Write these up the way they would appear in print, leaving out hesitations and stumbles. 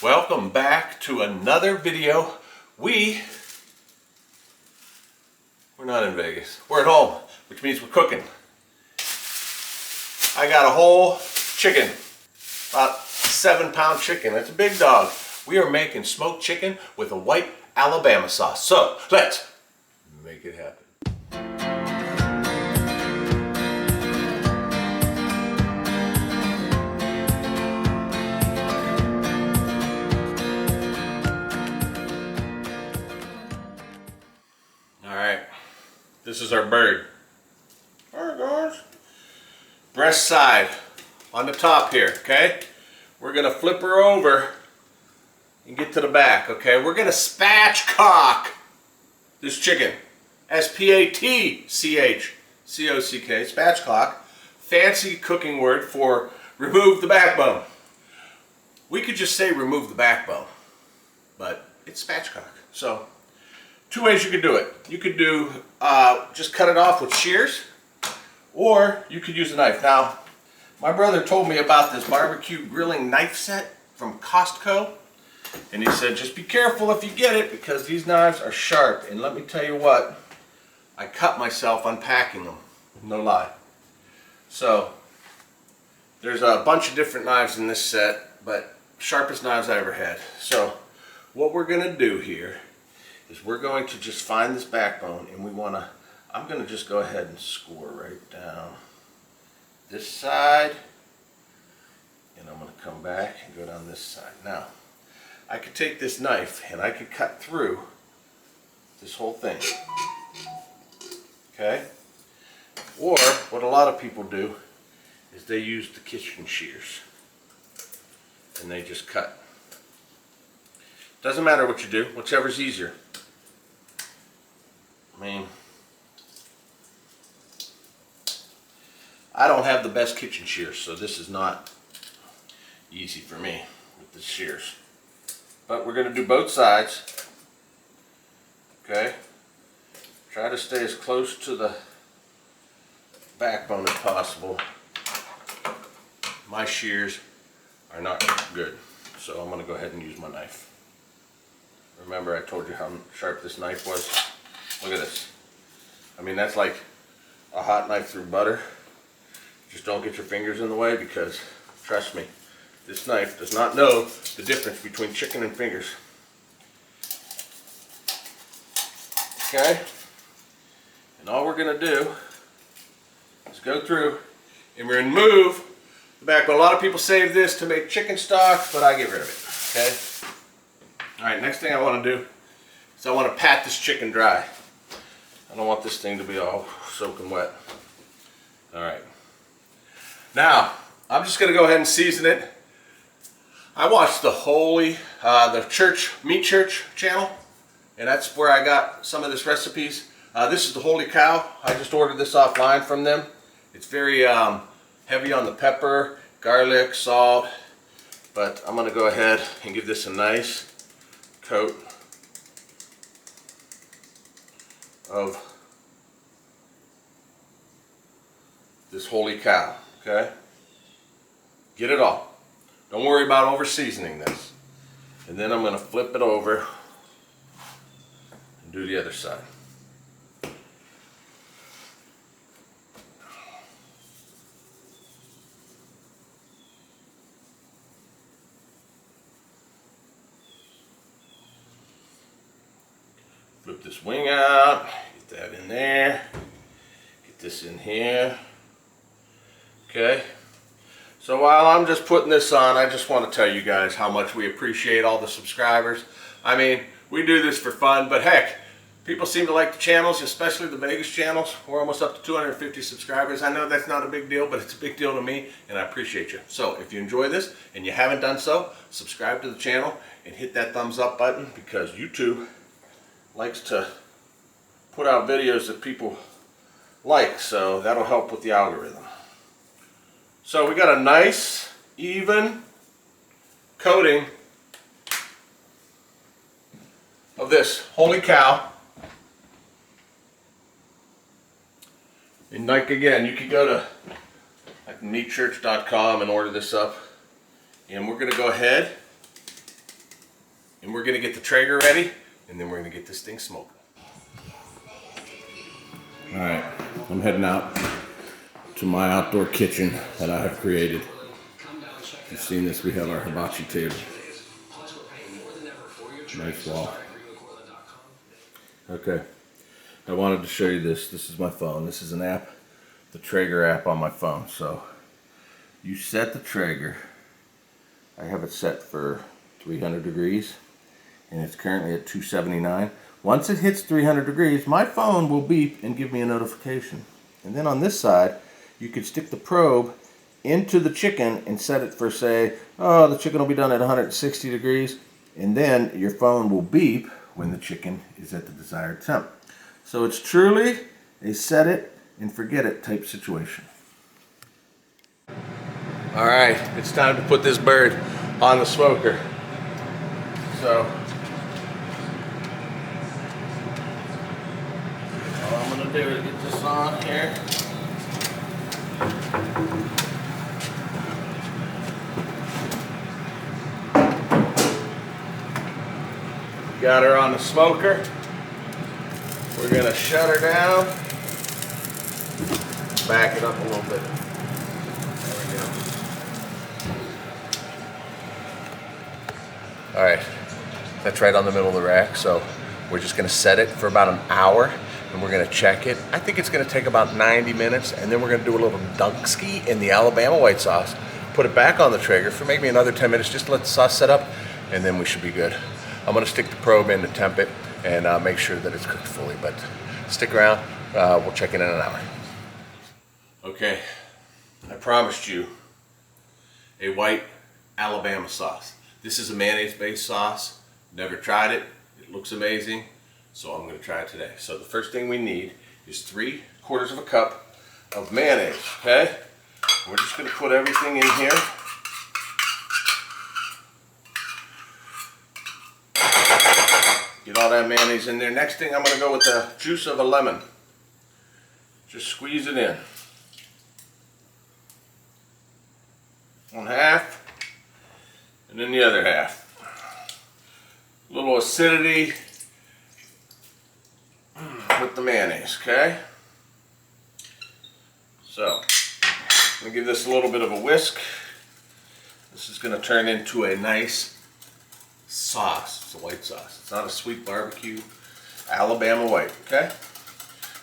Welcome back to another video. We're not in Vegas. We're at home, which means we're cooking. I got a whole chicken, about 7-pound chicken. It's a big dog. We are making smoked chicken with a white Alabama sauce. So let's make it happen. This is our bird. Alright guys. Breast side on the top here, okay? We're gonna flip her over and get to the back, okay? We're gonna spatchcock this chicken. S-P-A-T-C-H-C-O-C-K, spatchcock. Fancy cooking word for remove the backbone. We could just say remove the backbone, but it's spatchcock. So, two ways you could do it. You could do, just cut it off with shears, or you could use a knife. Now, my brother told me about this barbecue grilling knife set from Costco, and he said, just be careful if you get it, because these knives are sharp. And let me tell you what, I cut myself unpacking them, no lie. So, there's a bunch of different knives in this set, but sharpest knives I ever had. So, what we're gonna do here is we're going to just find this backbone, and I'm going to just go ahead and score right down this side, and I'm going to come back and go down this side. Now, I could take this knife and I could cut through this whole thing, okay? Or what a lot of people do is they use the kitchen shears and they just cut. Doesn't matter what you do, whichever's easier. I mean, I don't have the best kitchen shears, so this is not easy for me with the shears. But we're going to do both sides. Okay? Try to stay as close to the backbone as possible. My shears are not good, so I'm going to go ahead and use my knife. Remember, I told you how sharp this knife was? Look at this. I mean, that's like a hot knife through butter. Just don't get your fingers in the way, because, trust me, this knife does not know the difference between chicken and fingers. Okay? And all we're going to do is go through and remove the backbone. A lot of people save this to make chicken stock, but I get rid of it. Okay? Alright, next thing I want to do is I want to pat this chicken dry. I don't want this thing to be all soaking wet. Alright. Now, I'm just going to go ahead and season it. I watched the Meat Church channel, and that's where I got some of this recipes. This is the Holy Cow. I just ordered this offline from them. It's very heavy on the pepper, garlic, salt, but I'm going to go ahead and give this a nice coat of this Holy Cow, okay? Get it all. Don't worry about over seasoning this. And then I'm going to flip it over and do the other side. Flip this wing out, get that in there, get this in here, okay? So while I'm just putting this on, I just want to tell you guys how much we appreciate all the subscribers. I mean, we do this for fun, but heck, people seem to like the channels, especially the Vegas channels. We're almost up to 250 subscribers. I know that's not a big deal, but it's a big deal to me, and I appreciate you. So if you enjoy this and you haven't done so, subscribe to the channel and hit that thumbs up button, because YouTube likes to put out videos that people like, so that'll help with the algorithm. So we got a nice, even coating of this Holy Cow. And like, again, you could go to like meatchurch.com and order this up. And we're going to go ahead gonna get the Traeger ready, and then we're gonna get this thing smoking. All right, I'm heading out to my outdoor kitchen that I have created. You've seen this, we have our hibachi table. Nice wall. Okay, I wanted to show you this. This is my phone. This is an app, the Traeger app on my phone. So you set the Traeger. I have it set for 300 degrees and it's currently at 279. Once it hits 300 degrees, my phone will beep and give me a notification. And then on this side, you could stick the probe into the chicken and set it for, say, oh, the chicken will be done at 160 degrees, and then your phone will beep when the chicken is at the desired temp. So it's truly a set it and forget it type situation. All right, it's time to put this bird on the smoker. So all I'm gonna do is get this on here. Got her on the smoker. We're gonna shut her down. Back it up a little bit. There we go. All right, that's right on the middle of the rack. So we're just gonna set it for about an hour and we're gonna check it. I think it's gonna take about 90 minutes and then we're gonna do a little dunk-ski in the Alabama white sauce. Put it back on the Traeger for maybe another 10 minutes just to let the sauce set up and then we should be good. I'm gonna stick the probe in to temp it and make sure that it's cooked fully, but stick around, we'll check in an hour. Okay, I promised you a white Alabama sauce. This is a mayonnaise-based sauce. Never tried it, it looks amazing, so I'm gonna try it today. So the first thing we need is 3/4 cup of mayonnaise, okay? We're just gonna put everything in here. Get all that mayonnaise in there. Next thing, I'm gonna go with the juice of a lemon. Just squeeze it in. 1/2, and then the other half. A little acidity with the mayonnaise, okay? So, I'm gonna give this a little bit of a whisk. This is gonna turn into a nice sauce. It's a white sauce. It's not a sweet barbecue. Alabama white, okay?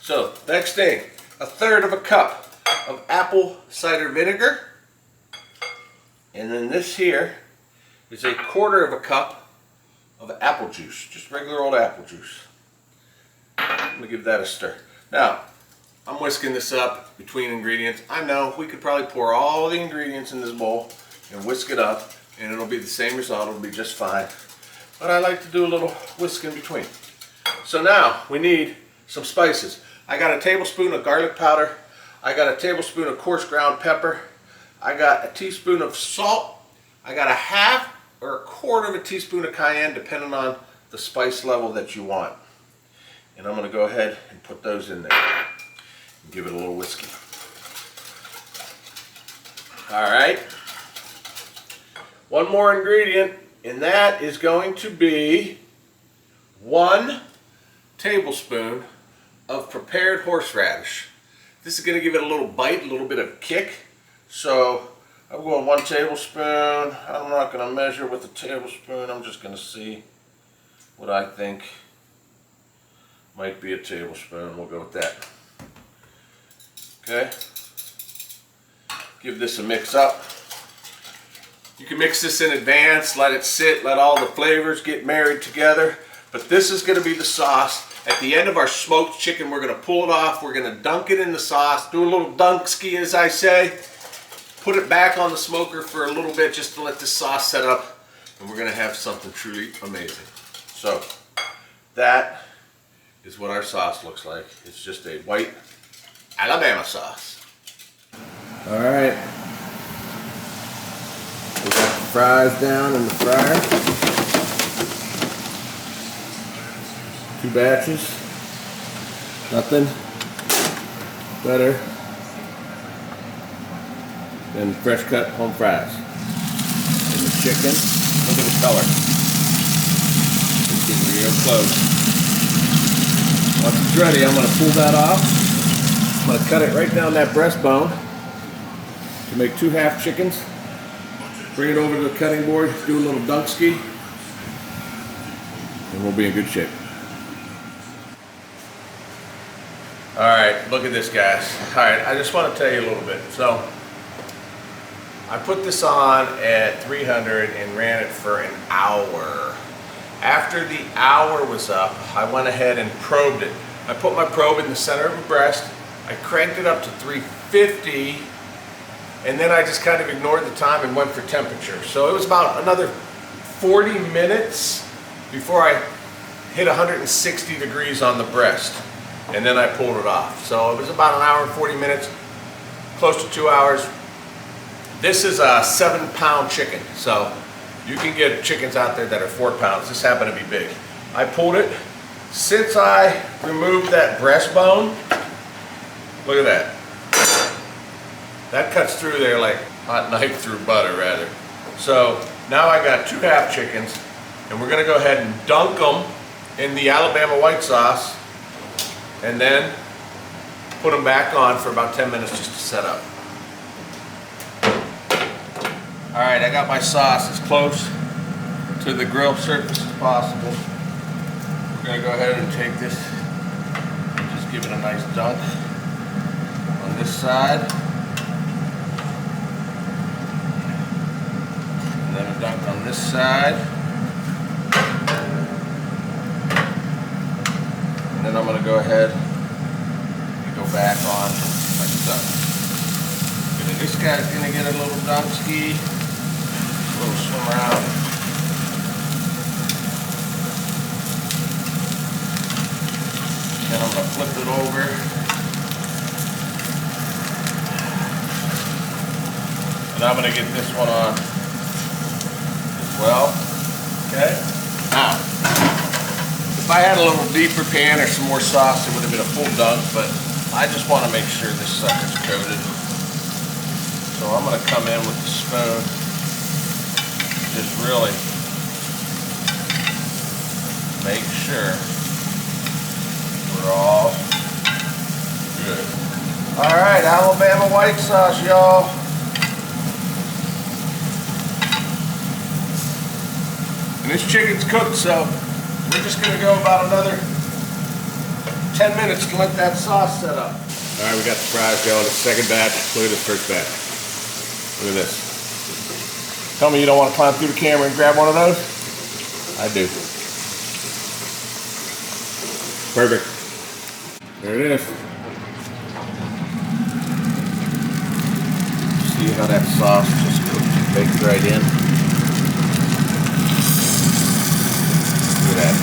So, next thing, 1/3 cup of apple cider vinegar. And then this here is 1/4 cup of apple juice. Just regular old apple juice. I'm gonna give that a stir. Now, I'm whisking this up between ingredients. I know we could probably pour all the ingredients in this bowl and whisk it up and it'll be the same result, it'll be just fine. But I like to do a little whisk in between. So now we need some spices. I got a tablespoon of garlic powder. I got a tablespoon of coarse ground pepper. I got a teaspoon of salt. I got 1/2 or 1/4 teaspoon of cayenne, depending on the spice level that you want. And I'm going to go ahead and put those in there and give it a little whiskey. All right. One more ingredient, and that is going to be 1 tablespoon of prepared horseradish. This is going to give it a little bite, a little bit of kick. So I'm going 1 tablespoon. I'm not going to measure with a tablespoon. I'm just going to see what I think might be a tablespoon. We'll go with that. Okay. Give this a mix up. You can mix this in advance, let it sit, let all the flavors get married together. But this is going to be the sauce. At the end of our smoked chicken, we're going to pull it off. We're going to dunk it in the sauce, do a little dunk-ski, as I say. Put it back on the smoker for a little bit just to let the sauce set up. And we're going to have something truly amazing. So, that is what our sauce looks like. It's just a white Alabama sauce. All right. We got the fries down in the fryer. 2 batches. Nothing better than fresh cut home fries. And the chicken, look at the color. and close. Once it's ready, I'm going to pull that off. I'm going to cut it right down that breastbone to make 2 half chickens. Bring it over to the cutting board, do a little dunk ski, and we'll be in good shape. Alright, look at this, guys. Alright, I just want to tell you a little bit. So, I put this on at 300 and ran it for an hour. After the hour was up, I went ahead and probed it. I put my probe in the center of the breast, I cranked it up to 350, and then I just kind of ignored the time and went for temperature. So it was about another 40 minutes before I hit 160 degrees on the breast. And then I pulled it off. So it was about an hour and 40 minutes, close to 2 hours. This is a 7-pound chicken. So you can get chickens out there that are 4 pounds. This happened to be big. I pulled it. Since I removed that breastbone, look at that. That cuts through there like hot knife through butter, rather. So now I got 2 half chickens, and we're gonna go ahead and dunk them in the Alabama white sauce, and then put them back on for about 10 minutes just to set up. All right, I got my sauce as close to the grill surface as possible. We're gonna go ahead and take this and just give it a nice dunk on this side. And then a dunk on this side. And then I'm going to go ahead and go back on like so. And this guy's going to get a little dunk ski, a little swim around. Then I'm going to flip it over. And I'm going to get this one on as well. Okay? Now, if I had a little deeper pan or some more sauce, it would have been a full dunk, but I just want to make sure this sucker's coated. So I'm going to come in with the spoon, just really make sure we're all good. All right, Alabama white sauce, y'all. And this chicken's cooked, so we're just going to go about another 10 minutes to let that sauce set up. All right, we got the fries going. The second batch. Look at this first batch. Look at this. Tell me you don't want to climb through the camera and grab one of those? I do. Perfect. There it is. See how that sauce just cooked, baked right in? Look at that.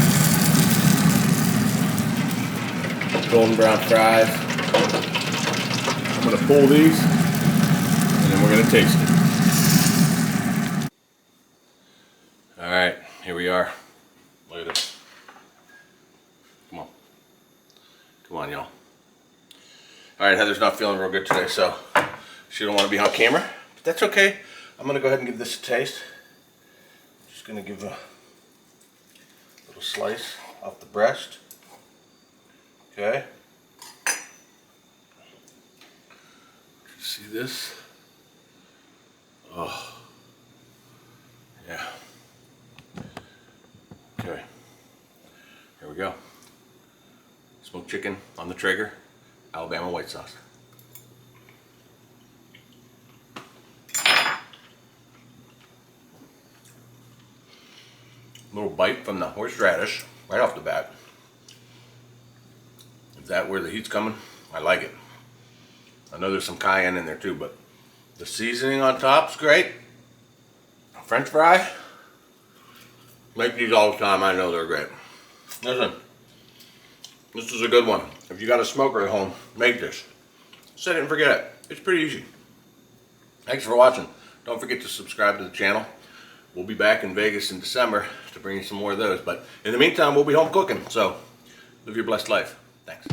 Golden brown fries. I'm going to pull these and then we're going to taste it. Alright, here we are. Look at this. Come on. Come on, y'all. Alright, Heather's not feeling real good today, so she don't want to be on camera. But that's okay. I'm going to go ahead and give this a taste. Just going to give a little slice off the breast. Okay. See this? Oh. Yeah. Okay. Here we go. Smoked chicken on the Traeger, Alabama white sauce. Little bite from the horseradish right off the bat. Is that where the heat's coming? I like it. I know there's some cayenne in there too, but the seasoning on top's great. French fry. Make these all the time. I know they're great. Listen, this is a good one. If you got a smoker at home, make this. Set it and forget it. It's pretty easy. Thanks for watching. Don't forget to subscribe to the channel. We'll be back in Vegas in December to bring you some more of those. But in the meantime, we'll be home cooking. So live your blessed life. Thanks.